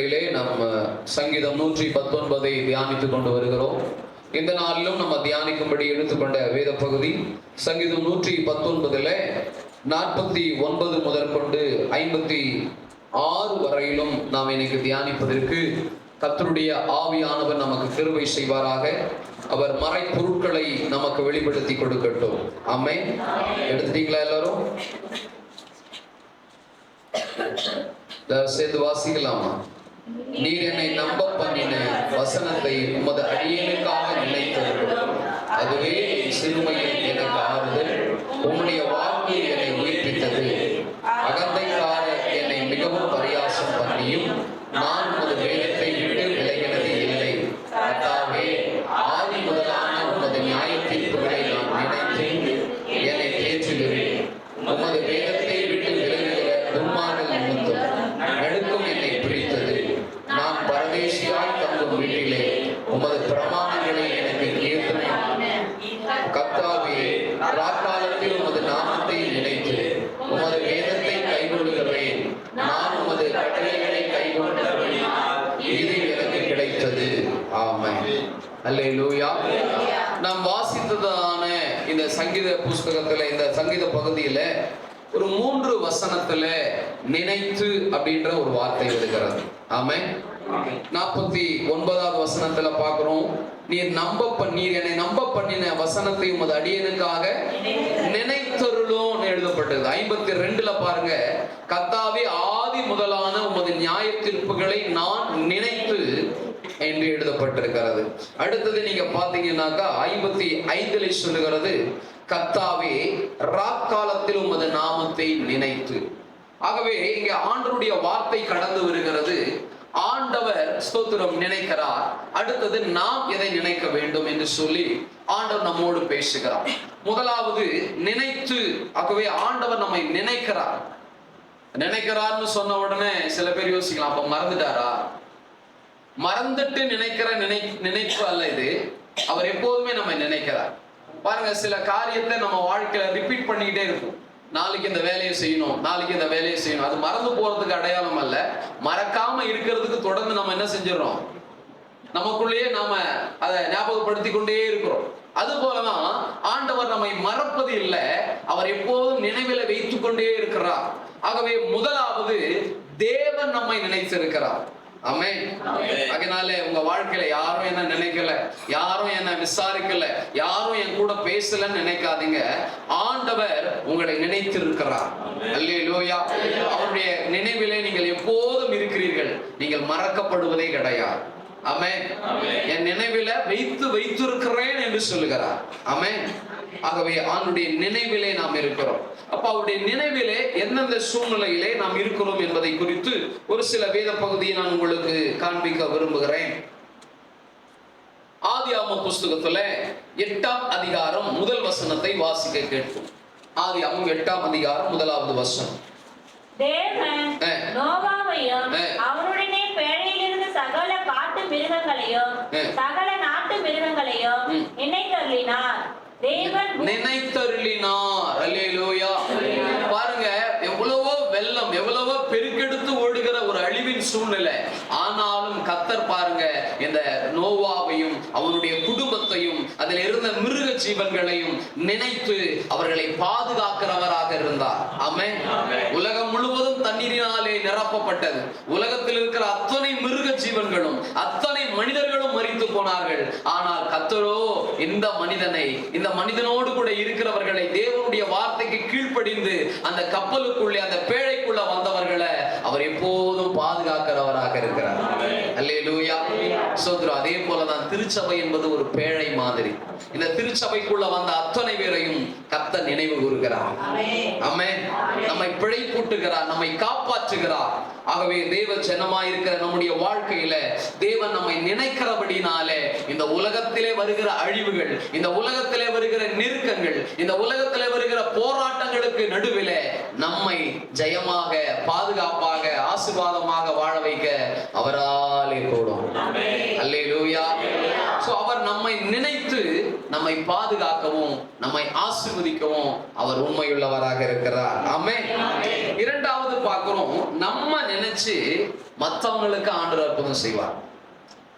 நாட்களிலே நம்ம சங்கீதம் 119 தியானித்துக் கொண்டு வருகிறோம். இந்த நாளிலும் நம்ம தியானிக்கும்படி எடுத்துக்கொண்ட வேத பகுதி சங்கீதம் 119 49 முதற்கொண்டு 56 வரையிலும் நாம் இன்னைக்கு தியானிப்பதற்கு கர்த்தருடைய ஆவியானவர் நமக்கு கிருபை செய்வாராக. அவர் மறைப்பொருட்களை நமக்கு வெளிப்படுத்தி கொடுக்கட்டும். ஆமென். எடுத்துட்டீங்களா எல்லாரும்? சேர்ந்து வாசிக்கலாமா? நீர் என்னை நம்ப பண்ணின வசனத்தை உமது அடியேனுக்காக நினைத்தருளும். அதுவே சிறுமையில் எனக்கு ஆறுதல். உம்முடைய வாக்கு என்னை உயிர்ப்பித்தது. அகந்தைக்காரர் என்னை மிகவும் பரியாசம் பண்ணியும் நான் உமது வேதத்தை விட்டு விலகினது இல்லை. கர்த்தாவே, ஆதி முதலான உமது நியாய தீர்ப்புகளை நான் நினைத்து என்னை தேற்றுகிறேன். உமது வேதத்தை விட்டு விலகுகிற துன்மார்க்க நிமித்தம் நடுக்கம் என்னை பிடித்தது. நான் பரதேசியாய் தங்கும் வீட்டிலே உமது பிரமாணங்களை எனக்கு கீர்த்தனை. கர்த்தாவே, ராக்காலத்தில் உமது நாமத்தை நினைத்து உமது வேதத்தை கைக்கொள்கிறேன். நான் உமது கட்டளைகளை கைக்கொண்டபடியால் இது எனக்கு கிடைத்தது. ஆமென். அல்லேலூயா. நாம் வாசித்ததான இந்த சங்கீத புஸ்தகத்துல, இந்த சங்கீத பகுதியில ஒரு 3 வசனத்துல நினைத்து அப்படின்ற ஒரு வார்த்தை வருகிறது. ஆமென். 49வது வசனத்துல பார்க்கிறோம், நீர் என்னை நம்ப பண்ணின வசனத்தை உமது அடியேனுக்காக நினைத்தருளும் எழுதப்பட்டது. 52ல பாருங்க, கர்த்தாவே, ஆதி முதலான உமது நியாய தீர்ப்புகளை நான் நினைத்து என்று எழுதப்பட்டிருக்கிறது. அடுத்தது நீங்க பாத்தீங்கன்னாக்கா 55ல சொல்லுகிறது, கர்த்தாவே, ராக்காலத்தில் உமது நாமத்தை நினைத்து. ஆகவே இங்க ஆண்டவருடைய வார்த்தை கடந்து வருகிறது. ஆண்டவர் ஸ்தோத்திரம் நினைக்கிறார். அடுத்தது நாம் எதை நினைக்க வேண்டும் என்று சொல்லி ஆண்டவர் நம்மோடு பேசுகிறார். முதலாவது நினைத்து. ஆகவே ஆண்டவர் நம்மை நினைக்கிறார்னு சொன்ன உடனே சில பேர் யோசிக்கலாம், அப்ப மறந்துட்டாரா? மறந்துட்டு நினைக்கிற நினைப்பு அல்ல இது. அவர் எப்போதுமே நம்ம நினைக்கிறார். பாருங்க, சில காரியத்தை நம்ம வாழ்க்கையில ரிப்பீட் பண்ணிக்கிட்டே இருக்கும். நாளைக்கு இந்த வேலையை செய்யணும், நாளைக்கு இந்த வேலையை செய்யணும். அது மறந்து போறதுக்கு அடையாளம் அல்ல. மறக்காம இருக்கிறதுக்கு தொடர்ந்து நம்ம என்ன செஞ்சிடறோம்? நமக்குள்ளேயே நாம அதை ஞாபகப்படுத்தி கொண்டே இருக்கிறோம். அது போலதான் ஆண்டவர் நம்மை மறப்பது இல்லை, அவர் எப்போதும் நினைவில் வைத்துக் கொண்டே இருக்கிறார். ஆகவே முதலாவது தேவன் நம்மை நினைத்திருக்கிறார். ஆமென். அதனால உங்க வாழ்க்கையில யாரும் என்ன நினைக்கல, யாரும் என்ன விசாரிக்கல, யாரும் என் கூட பேசலன்னு நினைக்காதீங்க. ஆண்டவர் உங்களை நினைத்திருக்கிறார். அல்லேலூயா. அவருடைய நினைவிலே நீங்கள் எப்போதும் இருக்கிறீர்கள். நீங்கள் மறக்கப்படுவதே கிடையாது. ஆமென். என் நினைவில வைத்திருக்கிறேன் என்று சொல்லுகிறார். ஆமென். ஆகவே ஆண்டுடைய நினைவிலே நாம் இருக்கிறோம். அப்ப அவருடைய நினைவிலே எந்தெந்த சூழ்நிலையிலே நாம் இருக்கிறோம் என்பதை குறித்து ஒரு சில வேத பகுதியை நான் உங்களுக்கு காண்பிக்க விரும்புகிறேன். ஆதியாகமம் புஸ்தகத்துல 8ஆம் அதிகாரம் 1 வசனத்தை வாசிக்க கேட்போம். ஆதியாகமம் 8ஆம் அதிகாரம் 1வது வசனம். தேவன் நோவாவையும் அவருடனே பேழையிலிருந்து சகல காட்டு மிருகங்களையும் சகல நாட்டு மிருகங்களையும் நினைத்தருளினார். அல்லேலூயா. பாருங்க, எவ்வளவோ வெள்ளம், எவ்வளவோ பெருக்கெடுத்து ஓடுகிற ஒரு அழிவின் சூழ்நிலை. ஆனாலும் கர்த்தர் பாருங்க, இந்த நோவாவையும் அவனுடைய குடும்பத்தையும் அதில் இருந்த மிருக ஜீவன்களையும் நினைத்து அவர்களை பாதுகாக்கிறவராக இருந்தார். ஆமென். உலகம் முழுவதும் தண்ணீரினாலே நிரப்பப்பட்டது. உலகத்தில் இருக்கிற அத்தனை மிருக ஜீவன்களும் அத்தனை மனிதர்களும் மரித்து போனார்கள். ஆனால் கர்த்தரோ இந்த மனிதனோடு கூட இருக்கிறவர்களை தேவனுடைய வார்த்தைக்கு கீழ்ப்படிந்து அந்த கப்பலுக்குள்ளே, அந்த பேழைக்குள்ள வந்தவர்களை அவர் எப்போதும் பாதுகாக்கிறவராக இருக்கிறார். அல்லேலூயா. சோதரா, அதே போலதான் திருச்சபை என்பது ஒரு பேழை மாதிரி. இந்த திருச்சபைக்குள்ள வந்த அத்தனை பேரையும் கர்த்தர் நினைவு கூறுகிறார். ஆமென். நம்மை பிழைப்பூட்டுகிறார், நம்மை காப்பாற்றுகிறார். ஆகவே தேவ ஜனமாய் இருக்கிற நம்முடைய வாழ்க்கையில தேவன் நம்மை நினைக்கிறபடினாலே இந்த உலகத்திலே வருகிற அழிவுகள், இந்த உலகத்திலே வருகிற நெருக்கங்கள், இந்த உலகத்திலே வருகிற போராட்டங்களுக்கு நடுவிலே நம்மை ஜெயமாக, பாதுகாப்பாக, ஆசீர்வாதமாக வாழ வைக்க அவராலே கூடும். அல்லேலூயா. சோ அவர் நம்மை நினைத்து நம்மை பாதுகாக்கவும் நம்மை ஆசீர்வதிக்கவும் அவர் உண்மையுள்ளவராக இருக்கிறார். ஆமென். இரண்டாவது பார்க்கிறோம், நம்ம நினைச்சு மற்றவங்களுக்கு ஆண்டவர் அற்புதம் செய்வார்.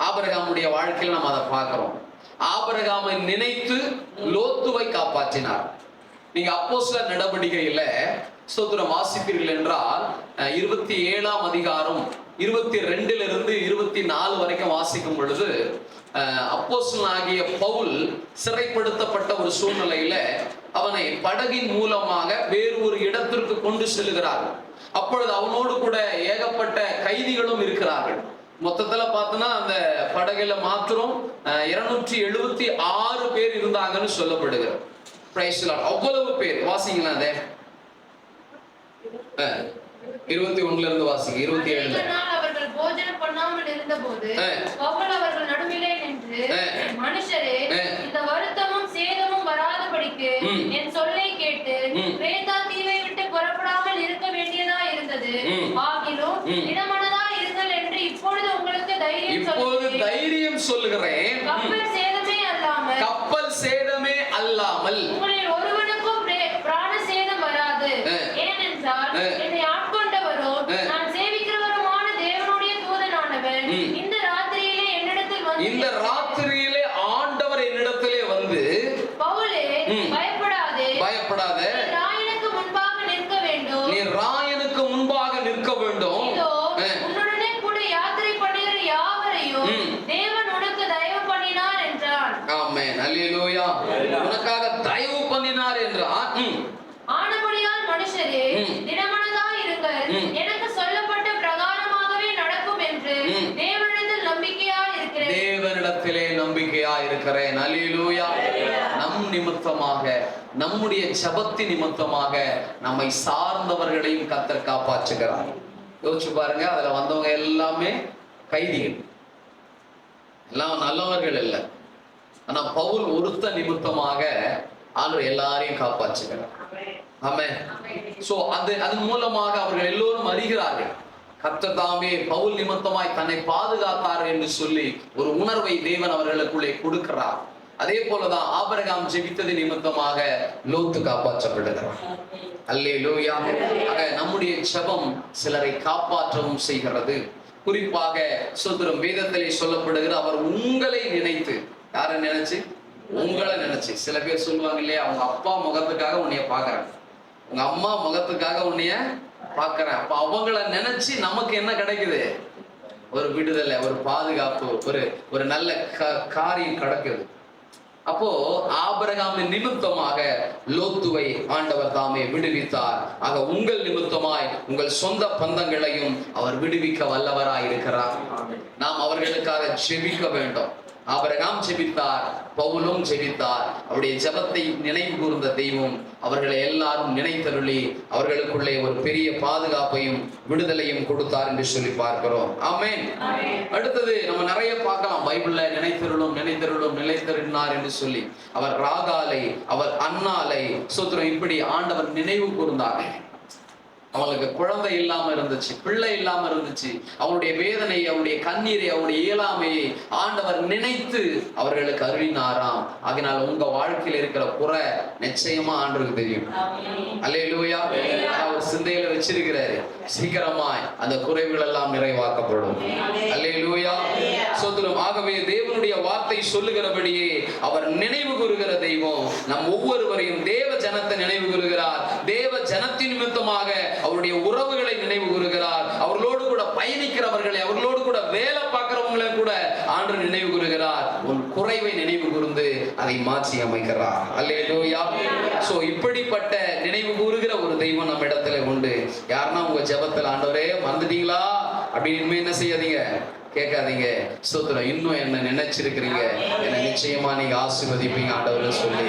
ஆபிரகாமுடைய வாழ்க்கையில் நம்ம அதை பார்க்கிறோம். ஆபிரகாமை நினைத்து லோத்துவை காப்பாற்றினார். நீங்க அப்போஸ்தலர் நடவடிக்கையில ஸ்தோத்திரம் வாசிப்பீர்கள் என்றால் 27ஆம் அதிகாரம் 22 24 வரைக்கும் வாசிக்கும் பொழுது அப்போஸ்தலனாகிய பவுல் சிறைப்படுத்தப்பட்ட ஒரு சூழ்நிலையில அவனை படகின் மூலமாக வேறு ஒரு இடத்திற்கு கொண்டு செல்கிறார். அப்பொழுது அவனோடு கூட ஏகப்பட்ட கைதிகளும் இருக்கிறார்கள். மொத்தத்துல பார்த்தோன்னா அந்த படகுல மாத்திரம் 276 பேர் இருந்தாங்கன்னு சொல்லப்படுகிறது. அவ்வளவு பேர். வாசிங்களா அதே 21 இருந்து வாசிங்க. 27 அவர்கள் போஜனம் பண்ணாமல் இருந்தபோது பவுல் அவர்கள் நடுவிலே நின்று, மனுஷரே, இந்த வருத்தமும் சேதமும் வராதபடிக்கு என் சொல்லை கேட்டு கிரேத்தா தீவை விட்டு புறப்படாமல் இருக்க வேண்டியதா இருந்தது. ஆகிலும் இடமனதா இருங்கள் என்று இப்பொழுது உங்களுக்கு தைரியம் சொல்லுகிறேன். கப்பல் சேதமே அல்லாமல் உங்களில் ஒருவனுக்கும் பிராண சேதம் வராது. ஏனென்றால் என்னை ஆட்கொண்டவரோ நான் சேவிக்கிறவருமான தேவனுடைய தூதனானவன் இந்த ராத்திரியிலே ஆண்டவர் என்னிடத்திலே வந்து, பவுலே, பயப்படாதே, நீ ராயனுக்கு முன்பாக நிற்க வேண்டும். உன்னுடனே கூட யாத்திரை பண்ணுகிற யாவரையும் தேவன் உனக்கு தயவு பண்ணினார் என்றான். ஆமென். அல்லேலூயா. உனக்காக தயவு பண்ணினார் என்றான். ஆனபடியால் மனுஷரே, திடமனதாய் இருங்கள், எனக்கு சொல்லப்பட்ட பிரகாரமாகவே நடக்கும் என்று தேவனிடத்தில் நம்பிக்கையாய் இருக்கிறேன். அல்லேலூயா. நம் நிமித்தமாக, நம்முடைய ஜெபத்தின் நிமித்தமாக நம்மை சார்ந்தவர்களையும் கர்த்தர் காப்பாற்றுகிறார். யோசிச்சு பாருங்க, அதுல வந்தவங்க எல்லாமே கைதிகள், எல்லாம் நல்லவர்கள் இல்லை. ஆனா பவுல் ஒருத்த நிமித்தமாக ஆண்டவர் எல்லாரையும் காப்பாற்றுகிறார். ஆமென். சோ அது மூலமாக அவர்கள் எல்லோரும் அறிகிறார்கள், கர்த்தர் தாமே பவுல் நிமித்தமாய் தன்னை பாதுகாத்தார் என்று சொல்லி ஒரு உணர்வை தேவன் அவர்களுக்குள்ளே கொடுக்கிறார். அதே போலதான் ஆபிரகாம் ஜெபித்தது நிமித்தமாக லோத்து காப்பாற்றப்படுகிறார். அல்லேலூயா. நம்முடைய ஜெபம் சிலரை காப்பாற்றவும் செய்கிறது. குறிப்பாக சுதந்திரம் வேதத்திலே சொல்லப்படுகிற அவர் உங்களை நினைத்து, யாரை நினைச்சு? உங்களை நினைச்சு. சில பேர் சொல்லுவாங்க இல்லையா, அவங்க அப்பா முகத்துக்காக உன்னைய பாக்குறேன், உங்க அம்மா முகத்துக்காக உன்னைய பாக்குறேன். அப்ப அவங்கள நினைச்சு நமக்கு என்ன கிடைக்குது? ஒரு விடுதலை, ஒரு பாதுகாப்பு, ஒரு நல்ல காரியம் கிடைக்குது. அப்போ ஆபிரகாமின் நிமித்தமாக லோத்துவை ஆண்டவர் தாமே விடுவித்தார். ஆக உங்கள் நிமித்தமாய் உங்கள் சொந்த பந்தங்களையும் அவர் விடுவிக்க வல்லவராய் இருக்கிறார். நாம் அவர்களுக்காக ஜெபிக்க வேண்டும். ஆபிரகாம் ஜெபித்தார், பவுலும் ஜெபித்தார். அவருடைய ஜெபத்தை நினைவு கூர்ந்த தெய்வம் அவர்களை எல்லாரும் நினைத்தருளி அவர்களுக்குள்ளே ஒரு பெரிய பாதுகாப்பையும் விடுதலையும் கொடுத்தார் என்று சொல்லி பார்க்கிறோம். ஆமென். அடுத்தது நம்ம நிறைய பார்க்கலாம் பைபிள்ல, நினைத்தருளும் நிலைத்தருளினார் என்று சொல்லி. அவர் ராகாலை, அவர் அன்னாலை சோத்திரம் இப்படி ஆண்டவர் நினைவு கூர்ந்தார். அவளுக்கு குழந்தை இல்லாம இருந்துச்சு, பிள்ளை இல்லாம இருந்துச்சு. அவருடைய வேதனை, அவருடைய கண்ணீரை, அவருடைய இயலாமையை ஆண்டவர் நினைத்து அவர்களுக்கு அருளினாராம். அதனால உங்க வாழ்க்கையில் இருக்கிற குறை நிச்சயமா ஆண்டவருக்கு தெரியும். அல்லேலூயா. அவர் சிந்தையில வச்சிருக்கிறாரு, சீக்கிரமாய் அந்த குறைவுகள் எல்லாம் நிறைவாக்கப்படும். அல்லேலூயா. சோதரம். ஆகவே தேவனுடைய வார்த்தை சொல்லுகிறபடியே அவர் நினைவு கூறுகிற தெய்வம் நம் ஒவ்வொருவரையும் தேவ ஜனத்தை நினைவு கூறுகிறார். தேவ ஜனத்தின் நிமித்தமாக அவருடைய உறவுகளை நினைவு கூறுகிறார். அவர்களோடு கூட பயணிக்கிறவர்களை, அவர்களோடு கூட வேலை பார்க்கிறவங்களை கூட ஆண்டு நினைவு கூறுகிறார். உன் குறைவை நினைவு கூர்ந்து அதை மாற்றி அமைக்கிறார். அல்லேலூயா. சோ இப்படிப்பட்ட நினைவு கூறுகிற ஒரு தெய்வம் நம்ம இடத்துல உண்டு. யாருன்னா உங்க ஜெபத்துல ஆண்டவரே மறந்துட்டீங்களா அப்படின்னு என்ன செய்யாதீங்க, கேட்காதீங்க. ஸ்தோத்திரம். இன்னும் என்ன நினைச்சிருக்கிறீங்க, என்னை நிச்சயமா நீங்க ஆசீர்வதிப்பீங்க ஆண்டவர் சொல்லி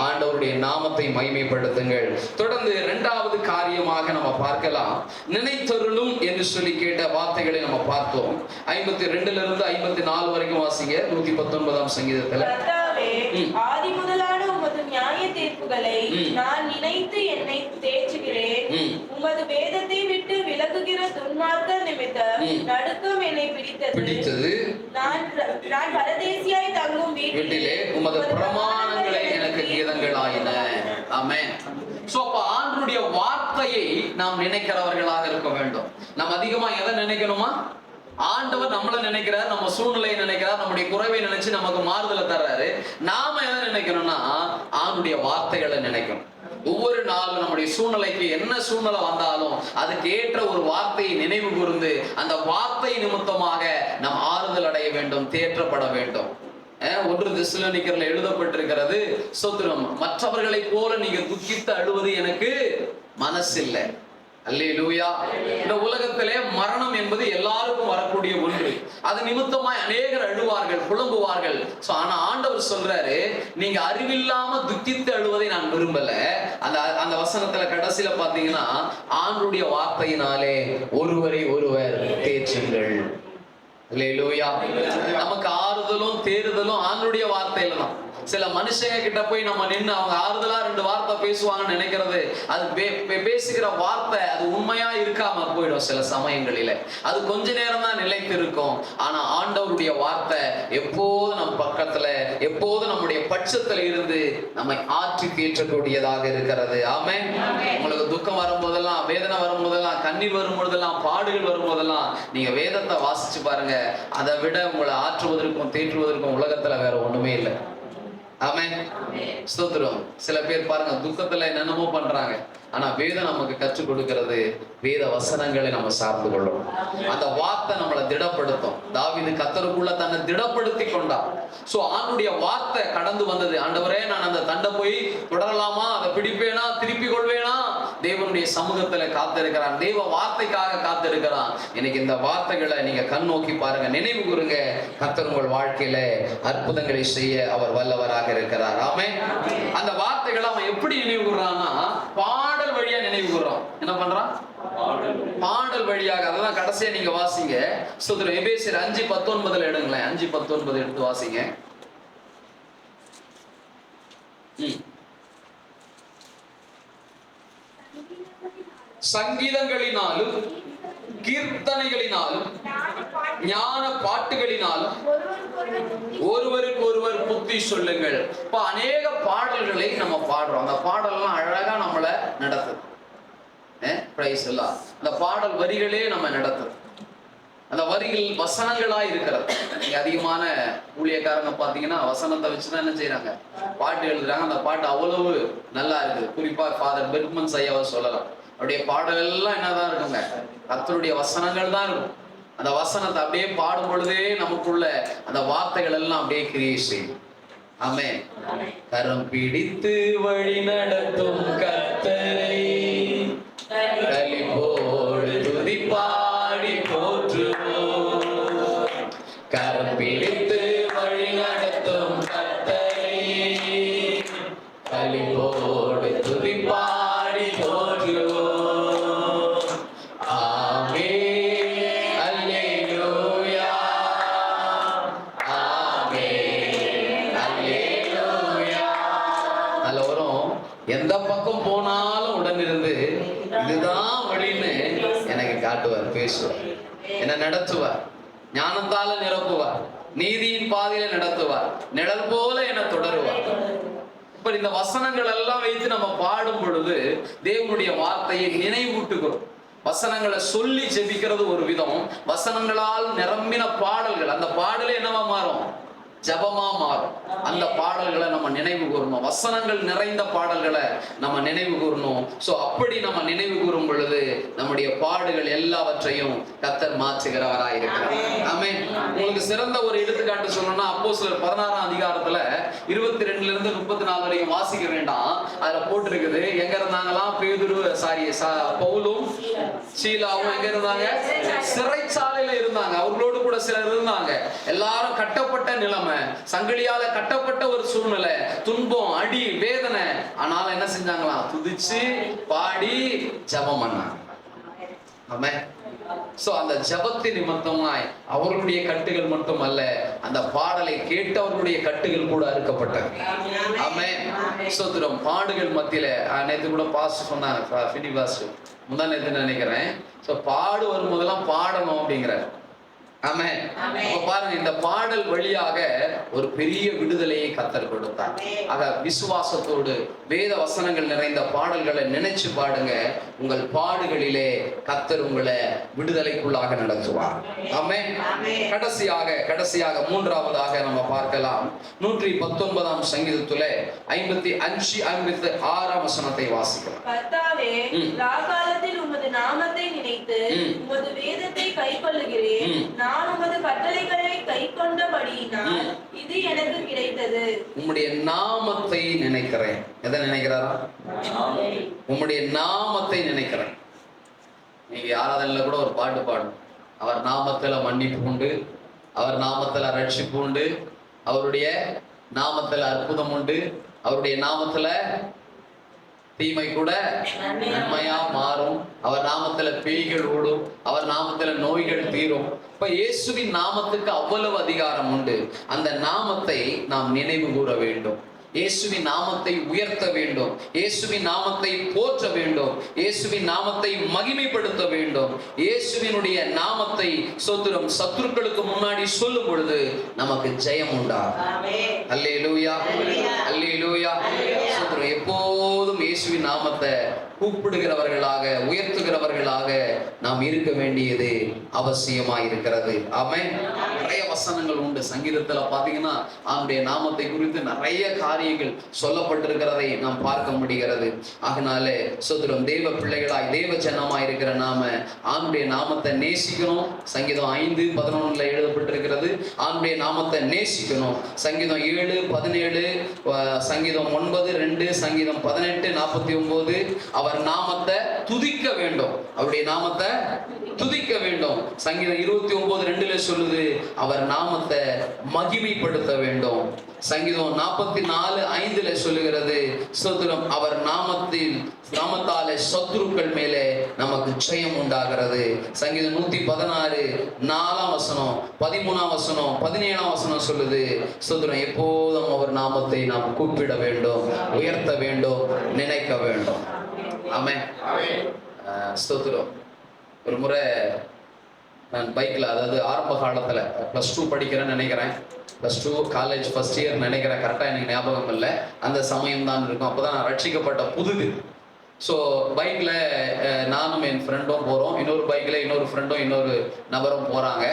ஆண்டவருடைய நாமத்தை மகிமைப்படுத்துங்கள். தொடர்ந்து இரண்டாவது காரியமாக நம்ம பார்க்கலாம். நினைத்தருளும் என்று சொல்லி கேட்ட வார்த்தைகளை நம்ம பார்த்தோம். 52 இருந்து 54 வரைக்கும் வாசிங்க. 119ஆம் சங்கீதத்துல, ஆதி முதலான உமது நியாய தீர்ப்புகளை நான் நினைத்து என்னை தேற்றுகிறேன். உமது வேதத்தை விட்டு விலகுகிற துன்மார்க்கர் நிமித்தம் நடுக்கம் என்னை பிடித்தது. பிடித்தது நான் பரதேசியாய் தங்கும் வீட்டிலே உமது பிரமாணங்களை எனக்கு கீதங்கள் ஆயின. ஆமென். சோ அப்ப ஆண்டவருடைய வார்த்தையை நாம் நினைக்கிறவர்களாக இருக்க வேண்டும். நாம் அதிகமா எதை நினைக்கணுமா? ஆண்டவர் நம்மள நினைக்கிறார், நம்ம சூழ்நிலையை நினைக்கிறார், நம்முடைய குறைவை நினைச்சு நமக்கு மாறுதலை தர்றாரு. நாம எதை நினைக்கணும்னா ஆண்டவருடைய வார்த்தைகளை நினைக்கணும். ஒவ்வொரு நாளும் நம்முடைய சூழ்நிலைக்கு என்ன சூழ்நிலை வந்தாலும் அதுக்கு ஏற்ற ஒரு வார்த்தையை நினைவு கூர்ந்து அந்த வார்த்தை நிமித்தமாக நாம் ஆறுதல் அடைய வேண்டும், தேற்றப்பட வேண்டும். 1 தெசலோனிக்கர்ல எழுதப்பட்டிருக்கிறது, ஸ்தோத்திரம், மற்றவர்களை போல நீங்க துக்கித்து அழுவது எனக்கு மனசில்லை. அல்லேலூயா. இந்த உலகத்திலே மரணம் என்பது எல்லாருக்கும் வரக்கூடிய ஒன்று. அது நிமித்தமாய் அநேகர் அழுவார்கள், புலம்புவார்கள். ஆனா ஆண்டவர் சொல்றாரு, நீங்க அறிவில்லாம துக்கித்து அழுவதை நான் விரும்பல. அந்த வசனத்துல கடைசியில பாத்தீங்கன்னா, ஆண்டவருடைய வார்த்தையினாலே ஒருவரை ஒருவர் தேற்றுங்கள். அல்லேலூயா. நமக்கு ஆறுதலும் தேறுதலும் ஆண்டவருடைய வார்த்தையில தான். சில மனுஷங்க கிட்ட போய் நம்ம நின்று அவங்க ஆறுதலா 2 வார்த்தை பேசுவாங்கன்னு நினைக்கிறது, அது பேசுகிற வார்த்தை அது உண்மையா இருக்காம போயிடும். சில சமயங்களில அது கொஞ்ச நேரம் தான் நிலைத்து இருக்கும். ஆனா ஆண்டவருடைய வார்த்தை எப்போது நம் பக்கத்துல, எப்போது நம்முடைய பட்சத்துல இருந்து நம்மை ஆற்றி தேற்றக்கூடியதாக இருக்கிறது. ஆமென். உங்களுக்கு துக்கம் வரும்போதெல்லாம், வேதனை வரும்போதெல்லாம், கண்ணீர் வரும்போதெல்லாம், பாடுகள் வரும்போதெல்லாம் நீங்க வேதத்தை வாசிச்சு பாருங்க. அதை விட உங்களை ஆற்றுவதற்கும் தேற்றுவதற்கும் உலகத்துல வேற ஒண்ணுமே இல்லை. ஆமென். ஸ்தோத்திரம். சில பேர் பாருங்க துக்கத்துல என்னென்னமோ பண்றாங்க. ஆனா வேதம் நமக்கு கற்றுக் கொடுக்கிறது, வேத வசனங்களை நம்ம சார்ந்து கொள்ளும். அந்த வார்த்தை நம்மளை திடப்படுத்தும். தாவீது கர்த்தருக்குள்ள தன்னை திடப்படுத்தி கொண்டார். சோ ஆண்டுடைய வார்த்தை கடந்து வந்தது. ஆண்டவரே, நான் அந்த தண்டை போய் தொடரலாமா, அதை பிடிப்பேனா, திருப்பி கொள்வேனா? தேவனுடைய சமூகத்துல காத்திருக்கிறான், தேவ வார்த்தைக்காக காத்திருக்கிறான். இன்னைக்கு இந்த வார்த்தைகளை நீங்க கண் நோக்கி பாருங்க, நினைவு கூறுங்க. கர்த்தர் உங்கள் வாழ்க்கையில அற்புதங்களை செய்ய அவர் வல்லவராக இருக்கிறார். ஆமென். அந்த வார்த்தைகளை அவன் எப்படி நினைவு கூறான்னா, பாடல் வழியா நினைவு கூறான். என்ன பண்றான்? பாடல் வழியாக. அதான் கடைசியா நீங்க வாசிங்க. ஸ்தோத்திரம். எபேசியர் 5:19 எடுங்களேன். 5:19 எடுத்து வாசிங்க. சங்கீதங்களினாலும் கீர்த்தனைகளினாலும் ஞான பாட்டுகளினாலும் ஒருவருக்கு ஒருவர் புத்தி சொல்லுங்கள். இப்ப அநேக பாடல்களை நம்ம பாடுறோம். அந்த பாடல்லாம் அழகா நம்மள நடத்துது. அந்த பாடல் வரிகளே நம்ம நடத்துது. அந்த வரிகள் வசனங்களா இருக்கிறது. நீங்க அதிகமான ஊழியக்காரங்க பாத்தீங்கன்னா வசனத்தை வச்சுதான் என்ன செய்யறாங்க, பாட்டு எழுதுறாங்க. அந்த பாட்டு அவ்வளவு நல்லா இருக்குது. குறிப்பா ஃபாதர் பெர்க்மன்ஸ் ஐயாவை சொல்லலாம். அவருடைய பாடல் எல்லாம் என்னதான் இருக்குங்க, கர்த்தருடைய வசனங்கள் தான் இருக்கும். அந்த வசனத்தை அப்படியே பாடும் பொழுதே நமக்குள்ள அந்த வார்த்தைகள் எல்லாம் அப்படியே கிரியை செய்யும். ஆமென். கரம் பிடித்து வழி நடத்தும் கர்த்தரை களிப்போடு துதி பாடி போற்றுவோம். கரம் பிடித்து வழி நடத்தும் கர்த்தரை களிப்போடு துதி பாடி போற்றுவோம். எந்த பக்கம் போனாலும் உடனிருந்து இதுதான் வழின்னு எனக்கு காட்டுவார், பேசுவார், என்ன நடத்துவார், ஞானத்தால நிரப்புவார், நீதியின் பாதையில நடத்துவார், நிழல் போல என்ன தொடருவார். இப்ப இந்த வசனங்கள் எல்லாம் வைத்து நம்ம பாடும் பொழுது தேவனுடைய வார்த்தையை நினைவூட்டுகிறோம். வசனங்களை சொல்லி ஜெபிக்கிறது ஒரு விதம், வசனங்களால் நிரம்பின பாடல்கள், அந்த பாடலே என்னவா மாறும், ஜபமா மாறும். அந்த பாடல்களை நம்ம நினைவு கூறணும். வசனங்கள் நிறைந்த பாடல்களை நம்ம நினைவு கூறணும். சோ அப்படி நம்ம நினைவு கூறும் பொழுது நம்முடைய பாடுகள் எல்லாவற்றையும் கர்த்தர் மாற்றுகிறவராய் இருக்கிறார். ஆமென். உங்களுக்கு சிறந்த ஒரு எடுத்துக்காட்டு சொல்லணும்னா, அப்போஸ்தலர் 16ஆம் அதிகாரத்துல 22 இருந்து 34 வரைக்கும் வாசிக்க வேண்டாம். அதுல போட்டிருக்குது, எங்க இருந்தாங்களாம், பவுலும் சீலாவும் எங்க இருந்தாங்க, சிறைச்சாலையில இருந்தாங்க. அவர்களோடு கூட சிலர் இருந்தாங்க. எல்லாரும் கட்டப்பட்ட நிலைமை, சங்கிலியால கட்டப்பட்ட ஒரு சூழ்நிலை, துன்பம், அடி, வேதனை. ஆனாலும் என்ன செஞ்சாங்களாம், துதிச்சு பாடி ஜெபம் பண்ணாங்க. ஆமென். சோ அந்த ஜெபத்தின் நிமித்தமாய் அவர்களுடைய கட்டுகள் மட்டும் அல்ல, அந்த பாடலை கேட்டவர்களுடைய கட்டுகள் கூட அறுக்கப்பட்டது. ஆமென். ஸ்தோத்திரம். பாடுகள் மத்தியில நேத்து கூட பாஸ்டர் சொன்னாங்க, பினி பாஸ்டர் முந்தா நேத்து நினைக்கிறேன். சோ பாடு வரும்போதெல்லாம் பாடணும் அப்படிங்கிறார். ஆமென். ஆமென். அப்ப பாருங்க, இந்த பாடல் வழியாக ஒரு பெரிய விடுதலையை கர்த்தர் கொடுத்தார். ஆமென். ஆக விசுவாசத்தோடு வேத வசனங்கள் நிறைந்த பாடல்களை நினைச்சு பாடுங்க. உங்கள் பாடுகளிலே கர்த்தர் உங்களை விடுதலைக்குள்ளாக நடத்துவார். ஆமென். ஆமென். கடைசியாக மூன்றாவதாக நம்ம பார்க்கலாம். 119ஆம் சங்கீதத்திலே 55 56ஆம் வசனத்தை வாசிக்கலாம். கர்த்தாவே, ராகாலத்தில் உமது நாமத்தை நினைத்து உமது வேதத்தை கைக்கொள்ளுகிறேன். நான் உமது கட்டளைகளை கைக்கொண்டபடியினால் இது எனக்கு கிடைத்தது. உம்முடைய நாமத்தை நினைக்கிறேன். எதை நினைக்கிறாரா? உம்முடைய நாமத்தை நினைக்கிறேன். நீங்க ஆராதனையில கூட ஒரு பாட்டு பாடணும். அவர் நாமத்துல மன்னிப்பு உண்டு, அவர் நாமத்துல ரட்சிப்பு உண்டு, அவருடைய நாமத்துல அற்புதம் உண்டு, அவருடைய நாமத்துல தீமை கூட நன்மையா மாறும், அவர் நாமத்துல பேய்கள் ஓடும், அவர் நாமத்துல நோய்கள் தீரும். இப்ப இயேசுவின் நாமத்துக்கு அவ்வளவு அதிகாரம் உண்டு. அந்த நாமத்தை நாம் நினைவு கூற வேண்டும். இயேசுவின் நாமத்தை உயர்த்த வேண்டும். இயேசுவின் நாமத்தை போற்ற வேண்டும். இயேசுவின் நாமத்தை மகிமைப்படுத்த வேண்டும். இயேசுவினுடைய நாமத்தை சோத்திரம் சத்துருக்களுக்கு முன்னாடி சொல்லும் பொழுது நமக்கு ஜெயம் உண்டாகும். அல்லேலூயா, அல்லேலூயா. சோத்திரம் எப்போதும் இயேசுவின் நாமத்தை கூப்பிடுகிறவர்களாக, உயர்த்துகிறவர்களாக நாம் இருக்க வேண்டியது அவசியமா இருக்கிறது. ஆமென். நிறைய வசனங்கள் உண்டு. சங்கீதத்துல பாத்தீங்கன்னா அவனுடைய நாமத்தை குறித்து நிறைய காரியங்கள் சொல்லப்பட்டிருக்கிறதை நாம் பார்க்க முடிகிறது. அதனால சோதரம் தேவ பிள்ளைகளாய், தேவ ஜனமாய் இருக்கிற நாம ஆண்டுடைய நாமத்தை நேசிக்கணும். சங்கீதம் 5:11 எழுதப்பட்டிருக்கிறது. ஆண்டுடைய நாமத்தை நேசிக்கணும். சங்கீதம் 7:17, சங்கீதம் 9:2, சங்கீதம் 18:49 அவர் நாமத்தை துதிக்க வேண்டும். அவருடைய நாமத்தை துதிக்க வேண்டும். சங்கீதம் 29:2 சொல்லுது அவர் நாமத்தை மகிமைப்படுத்த வேண்டும். சங்கீதம் 44:5 சொல்லுகிறது ஸ்தோத்திரம் அவர் நாமத்தாலே சத்துருக்கள் மேலே நமக்கு ஜெயம் உண்டாகிறது. சங்கீதம் 116 4ஆம் வசனம், 13ஆம் வசனம், 17ஆம் வசனம் சொல்லுது ஸ்தோத்திரம் எப்போதும் அவர் நாமத்தை நாம் கூப்பிட வேண்டும், உயர்த்த வேண்டும், நினைக்க வேண்டும். ஆமென். ஸ்தோத்திரம். ஒரு முறை நான் பைக்கில், அதாவது ஆரம்ப காலத்தில் +2 படிக்கிறேன்னு நினைக்கிறேன், +2 காலேஜ் ஃபர்ஸ்ட் இயர் நினைக்கிறேன், கரெக்டாக எனக்கு ஞாபகம் இல்லை, அந்த சமயம் தான் இருக்கும். அப்போ தான் நான் ரட்சிக்கப்பட்ட புதுது. ஸோ பைக்கில் நானும் என் ஃப்ரெண்டும் போகிறோம். இன்னொரு பைக்கில் இன்னொரு ஃப்ரெண்டும் இன்னொரு நபரும் போகிறாங்க.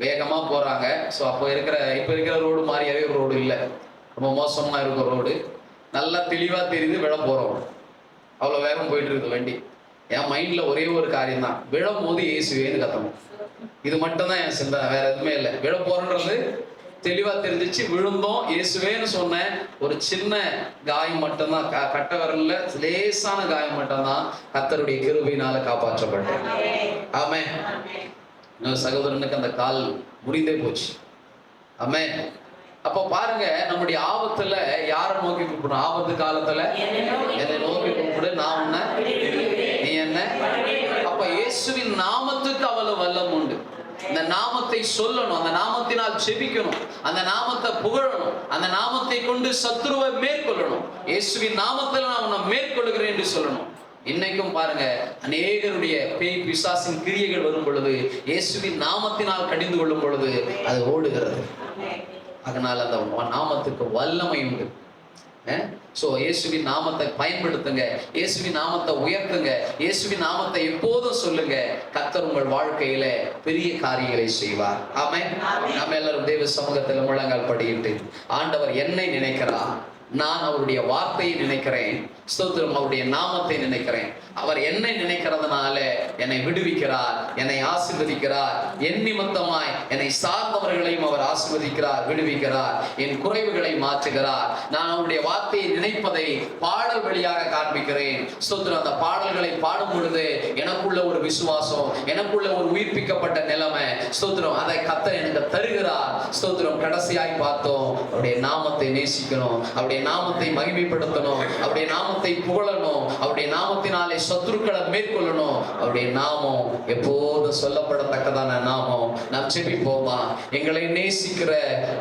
வேகமாக போகிறாங்க. ஸோ இப்போ இருக்கிற ரோடு மாதிரியாவே ஒரு ரோடு இல்லை, ரொம்ப மோசமாக இருக்கும் ரோடு. நல்லா தெளிவாக தெரியுது, விழ போகிறோம். அவ்வளோ வேகம் போயிட்டு இருக்குது வண்டி. என் மைண்டில் ஒரே ஒரு காரியம் தான், விழும் போது இயேசுவேன்னு கத்தணும். இது மட்டும் தான் என் சிந்தனை, வேற எதுவுமே இல்லை. விழ போறன்றது தெளிவா தெரிஞ்சிச்சு. விழுந்தோம், இயேசுவேன்னு சொன்னேன். ஒரு சின்ன காயம் மட்டும்தான், கட்ட விரல்ல லேசான காயம் மட்டும்தான், கர்த்தருடைய கிருபையினால காப்பாற்றப்பட்டேன். ஆமென். இன்னொரு சகோதரனுக்கு அந்த கால் முறிந்தே போச்சு. ஆமென். அப்ப பாருங்க, நம்முடைய ஆபத்துல யாரை நோக்கி கூப்பிடணும்? ஆபத்து காலத்துல என்னை நோக்கி கூப்பிடு, நான் உன்னை, நீ என்ன. அப்ப இயேசுவின் நாமத்துக்கு அவ்வளவு வல்லம் உண்டு. இந்த நாமத்தை சொல்லணும், அந்த நாமத்தினால் ஜெபிக்கணும், அந்த நாமத்தை புகழணும், அந்த நாமத்தை கொண்டு சத்துருவை மேற்கொள்ளணும். இயேசுவின் நாமத்துல நான் உன்னை மேற்கொள்கிறேன் என்று சொல்லணும். இன்னைக்கும் பாருங்க, அநேகருடைய பேய் பிசாசின் கிரியைகள் வரும் பொழுது இயேசுவின் நாமத்தினால் கடிந்து கொள்ளும் பொழுது அது ஓடுகிறது. அதனால அந்த நாமத்துக்கு வல்லமை உண்டு. சோ இயேசுவின் நாமத்தை பயன்படுத்துங்க, இயேசுவின் நாமத்தை உயர்த்துங்க, இயேசுவின் நாமத்தை எப்போதும் சொல்லுங்க. கர்த்தர் உங்கள் வாழ்க்கையில பெரிய காரியங்களை செய்வார். ஆமென். நாம எல்லாரும் தேவ சமூகத்துல முழங்கால் படியிட்டு, ஆண்டவர் என்னை நினைக்கிறார், நான் அவருடைய வார்த்தையை நினைக்கிறேன், ஸ்தோத்திரம் அவருடைய நாமத்தை நினைக்கிறேன். அவர் என்னை நினைக்கிறதுனால என்னை விடுவிக்கிறார், என்னை ஆசீர்வதிக்கிறார். என் நிமித்தமாய் என்னை சார்ந்தவர்களையும் அவர் ஆசீர்வதிக்கிறார், விடுவிக்கிறார், என் குறைவுகளை மாற்றுகிறார். நான் அவருடைய வார்த்தையை நினைப்பதை பாடல் வழியாக காண்பிக்கிறேன். ஸ்தோத்திரம். அந்த பாடல்களை பாடும் பொழுது எனக்குள்ள ஒரு விசுவாசம், எனக்குள்ள ஒரு உயிர்ப்பிக்கப்பட்ட நிலைமை, ஸ்தோத்திரம், அதை கர்த்தர் எனக்கு தருகிறார். ஸ்தோத்திரம். கடைசியாய் பார்த்தோம், அவருடைய நாமத்தை நேசிக்கணும், அவருடைய நாமத்தை மகிமைப்படுத்தணும், அவருடைய நாமத்தை புகழணும், அவருடைய நாமத்தினாலே சத்துருக்களை மேற்கொள்ளணும். அவருடைய நாமம் எப்போதும் சொல்லப்படத்தக்கதான நாமம். நாம் ஜெபிப்போமா? எங்களை நேசிக்கிற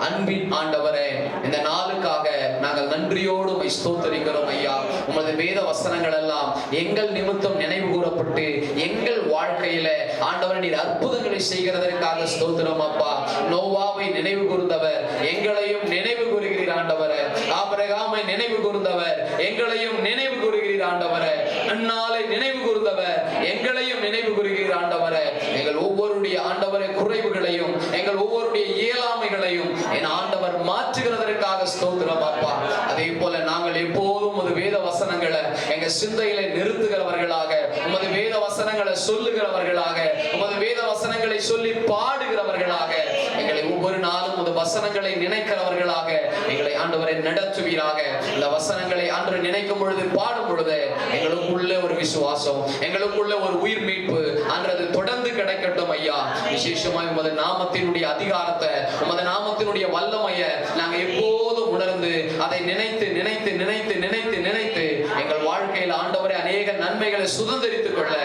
அன்பின் ஆண்டவரே, இந்த நாளுக்காக நாங்கள் நன்றியோடு உம்மை ஸ்தோத்தரிக்கிறோம் ஐயா. உமது வேத வசனங்கள் எல்லாம் எங்கள் நிமித்தம் நினைவு கூறப்பட்டு எங்கள் வாழ்க்கையில ஆண்டவர் நீர் அற்புதங்களை செய்கிறதற்காக ஸ்தோத்திரம் அப்பா. நோவாவை நினைவு கூர்ந்தவர் எங்களையும் நினைவு கூறுகிறீர் ஆண்டவரே. ஆபிரகாமை நினைவு கூர்ந்தவர் எங்களையும் நினைவு கூறுகிறீர் ஆண்டவரே. அன்னாளை நினைவு கூர்ந்தவர் எங்களையும் நினைவு கூறுகிறீர் ஆண்டவரே. எங்கள் ஒவ்வொருடைய ஆண்டவரை குறைவுகளையும் எங்கள் ஒவ்வொருடைய இயலாமைகளையும் என் ஆண்டவர் மாற்றுகிறதற்காக ஸ்தோத்திரம் அப்பா. அதே போல நாங்கள் எப்போதும் உமது வேத வசனங்களை எங்க சிந்தையில நிறுத்துகிறவர்களாக, உமது வேத வசனங்களை சொல்லுகிறவர்களாக, உமது வேத வசனங்களை சொல்லி பாடுகிறவர்களாக, எங்களை ஒவ்வொரு நாளும் உமது வசனங்களை நினைக்கிறவர்களாக எங்களை ஆண்டவரை நடத்துவீராக. இந்த வசனங்களை ஆண்டவர் நினைக்கும் பொழுது, பாடும் பொழுது எங்களுக்குள்ள ஒரு விசுவாசம், எங்களுக்குள்ள ஒரு உயிர் மீட்பு அன்றது தொடர்ந்து கிடைக்கட்டும் ஐயா. விசேஷமாய் உமது நாமத்தினுடைய அதிகாரத்தை, உமது நாமத்தினுடைய வல்லமையை நாங்க எப்போதும் உணர்ந்து அதை நினைத்து நினைத்து நினைத்து நினைத்து நினைத்து எங்கள் வாழ்க்கையில் ஆண்டவரை அநேக நன்மைகளை சுதந்திரித்துக் கொள்ள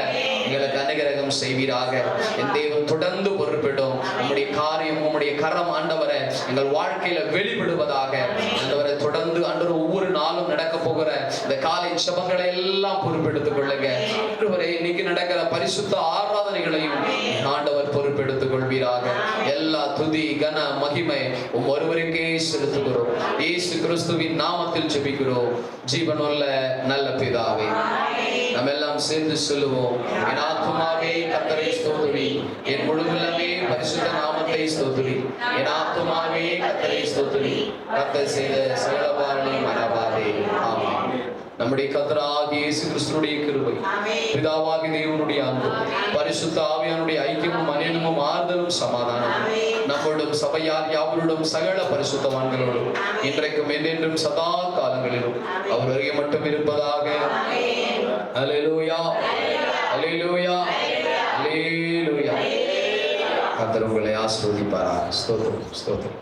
எங்களுக்கு அனுகிரகம் செய்வீராக. என் தேவன் தொடர்ந்து பொறுப்பிடும். உம்முடைய காரியம், உம்முடைய கரம் ஆண்டவரை எங்கள் வாழ்க்கையில வெளிப்படுவதாக. ஆண்டவரை தொடர்ந்து ஆண்டவர் ஒவ்வொரு நாளும் நடக்க போகிற இந்த காலை ஜெபங்களை எல்லாம் பொறுப்பெடுத்துக் கொள்ளுங்க ஆண்டவரே. இன்னைக்கு நடக்கிற பரிசுத்த ஆராதனைகளையும் ஆண்டவர் பொறுப்பெடுத்துக் கொள்வீராக. எல்லா துதி கன மகிமை ஒருவருக்கே செலுத்துகிறோம். இயேசு கிறிஸ்துவின் நாமத்தில் ஜெபிக்கிறோம் ஜீவனுள்ள நல்ல பிதாவே. நம்ம எல்லாம் சேர்ந்து சொல்லுவோம். என் ஆத்துமாவே கர்த்தரை ஸ்தோத்திரி, என் முழுவதுமே பரிசுத்த நாமத்தை ஸ்தோத்திரி. என் ஆத்துமாவே கர்த்தரை ஸ்தோத்திரி, கர்த்தர் செய்த சகல உபகாரங்களையும் மறவாதே. ஆமென். நம்முடைய கர்த்தராகிய இயேசு கிறிஸ்துவினுடைய கிருபை, பிதாவாகிய தேவனுடைய அன்பு, பரிசுத்த ஆவியானுடைய ஐக்கியமும் அநேகமும் ஆறுதலும் சமாதானம் நம்மோடும் சபையார் யாவரோடும் சகல பரிசுத்தவான்களோடும் இன்றைக்கும் என்றென்றும் சதா காலங்களிலும் அவர் அருகே மட்டும் இருப்பதாக. அல்லேலூயா, அல்லேலூயா, அல்லேலூயா. கர்த்தர் உங்களை ஆசீர்வதிப்பாராக. ஸ்தோத்திரம், ஸ்தோத்திரம்.